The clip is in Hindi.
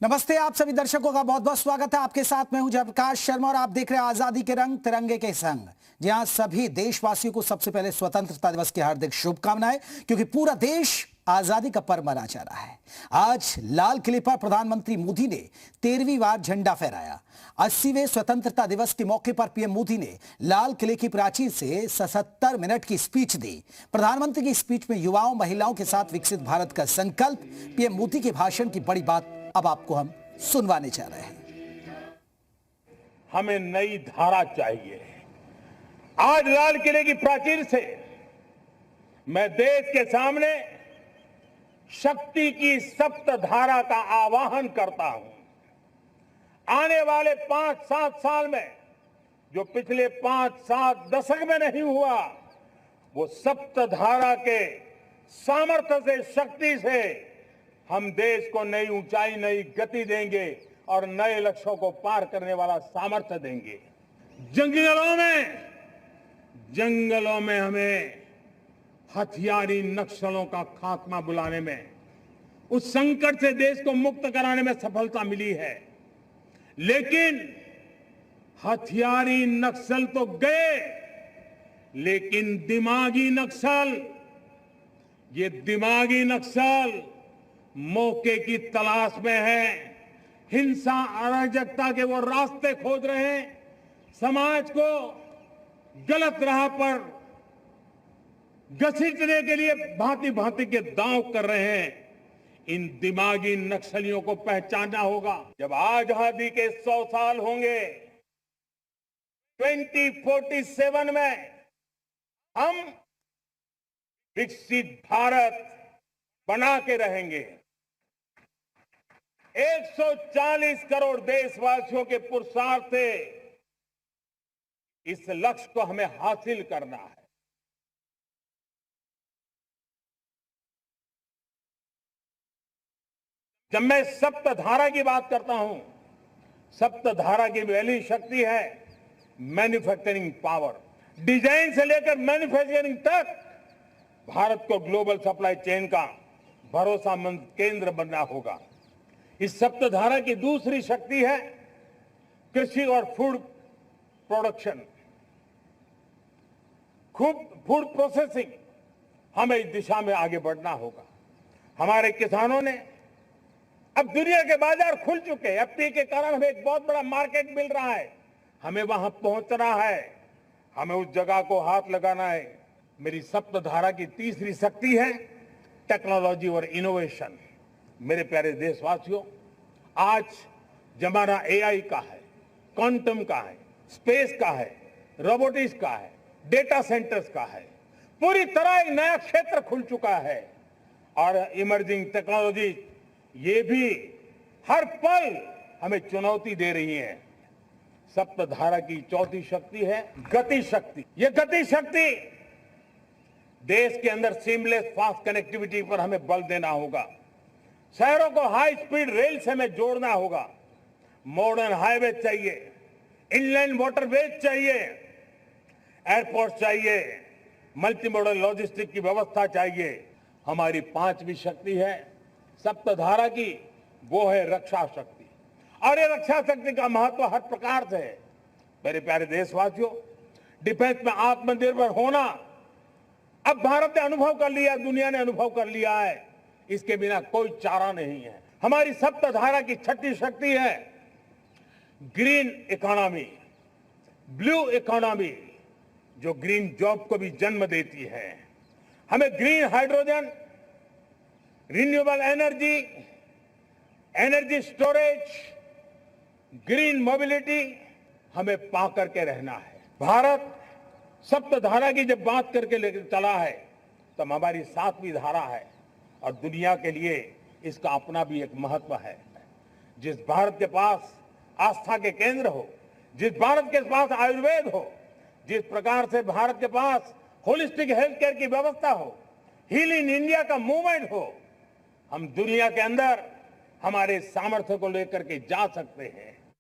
नमस्ते, आप सभी दर्शकों का बहुत बहुत स्वागत है। आपके साथ मैं हूं जयप्रकाश शर्मा और आप देख रहे हैं आजादी के रंग तिरंगे के संग। जहां सभी देशवासियों को सबसे पहले स्वतंत्रता दिवस की हार्दिक शुभकामनाएं, क्योंकि पूरा देश आजादी का पर्व मना जा रहा है। आज लाल किले पर प्रधानमंत्री मोदी ने 13वीं बार झंडा फहराया। 80वें स्वतंत्रता दिवस के मौके पर पीएम मोदी ने लाल किले की प्राचीर से 77 मिनट की स्पीच दी। प्रधानमंत्री की स्पीच में युवाओं, महिलाओं के साथ विकसित भारत का संकल्प, पीएम मोदी के भाषण की बड़ी बात अब आपको हम सुनवाने जा रहे हैं। हमें नई धारा चाहिए। आज लाल किले की प्राचीर से मैं देश के सामने शक्ति की सप्त धारा का आवाहन करता हूं। आने वाले 5-7 साल में जो पिछले 5-7 दशक में नहीं हुआ, वो सप्त धारा के सामर्थ्य से, शक्ति से हम देश को नई ऊंचाई, नई गति देंगे और नए लक्ष्यों को पार करने वाला सामर्थ्य देंगे। जंगलों में हमें हथियारी नक्सलों का खात्मा बुलाने में, उस संकट से देश को मुक्त कराने में सफलता मिली है। लेकिन हथियारी नक्सल तो गए, लेकिन दिमागी नक्सल, ये दिमागी नक्सल मौके की तलाश में है। हिंसा, अराजकता के वो रास्ते खोज रहे हैं, समाज को गलत राह पर घसीटने के लिए भांति भांति के दांव कर रहे हैं। इन दिमागी नक्सलियों को पहचानना होगा। जब आजादी के 100 साल होंगे, 2047 में हम विकसित भारत बना के रहेंगे। 140 करोड़ देशवासियों के पुरुषार्थ से इस लक्ष्य को हमें हासिल करना है। जब मैं सप्तधारा की बात करता हूं, सप्तधारा की पहली शक्ति है मैन्युफैक्चरिंग पावर। डिजाइन से लेकर मैन्युफैक्चरिंग तक भारत को ग्लोबल सप्लाई चेन का भरोसामंद केंद्र बनना होगा। इस सप्तधारा की दूसरी शक्ति है कृषि और फूड प्रोडक्शन, फूड प्रोसेसिंग। हमें इस दिशा में आगे बढ़ना होगा। हमारे किसानों ने, अब दुनिया के बाजार खुल चुके हैं, एफटीए के कारण हमें एक बहुत बड़ा मार्केट मिल रहा है। हमें वहां पहुंचना है, हमें उस जगह को हाथ लगाना है। मेरी सप्तधारा की तीसरी शक्ति है टेक्नोलॉजी और इनोवेशन। मेरे प्यारे देशवासियों, आज जमाना एआई का है, क्वांटम का है, स्पेस का है, रोबोटिक्स का है, डेटा सेंटर्स का है। पूरी तरह एक नया क्षेत्र खुल चुका है और इमर्जिंग टेक्नोलॉजी ये भी हर पल हमें चुनौती दे रही है। सप्तधारा की चौथी शक्ति है गति शक्ति। ये गति शक्ति, देश के अंदर सीमलेस फास्ट कनेक्टिविटी पर हमें बल देना होगा। शहरों को हाई स्पीड रेल से हमें जोड़ना होगा। मॉडर्न हाईवे चाहिए, इनलैंड वाटरवेज चाहिए, एयरपोर्ट चाहिए, मल्टी मॉडल लॉजिस्टिक की व्यवस्था चाहिए। हमारी पांचवी शक्ति है सप्तधारा की, वो है रक्षा शक्ति। और ये रक्षा शक्ति का महत्व हर प्रकार से है। मेरे प्यारे देशवासियों, डिफेंस में आत्मनिर्भर होना अब भारत ने अनुभव कर लिया, दुनिया ने अनुभव कर लिया है। इसके बिना कोई चारा नहीं है। हमारी सप्तधारा की छठी शक्ति है ग्रीन इकोनॉमी, ब्लू इकोनॉमी, जो ग्रीन जॉब को भी जन्म देती है। हमें green hydrogen, renewable energy, energy storage, green mobility हमें पा करके रहना है। भारत सप्तधारा की जब बात करके लेकर चला है, तब हमारी 7वीं धारा है और दुनिया के लिए इसका अपना भी एक महत्व है। जिस भारत के पास आस्था के केंद्र हो, जिस भारत के पास आयुर्वेद हो, जिस प्रकार से भारत के पास होलिस्टिक हेल्थ केयर की व्यवस्था हो, हील इन इंडिया का मूवमेंट हो, हम दुनिया के अंदर हमारे सामर्थ्य को लेकर के जा सकते हैं।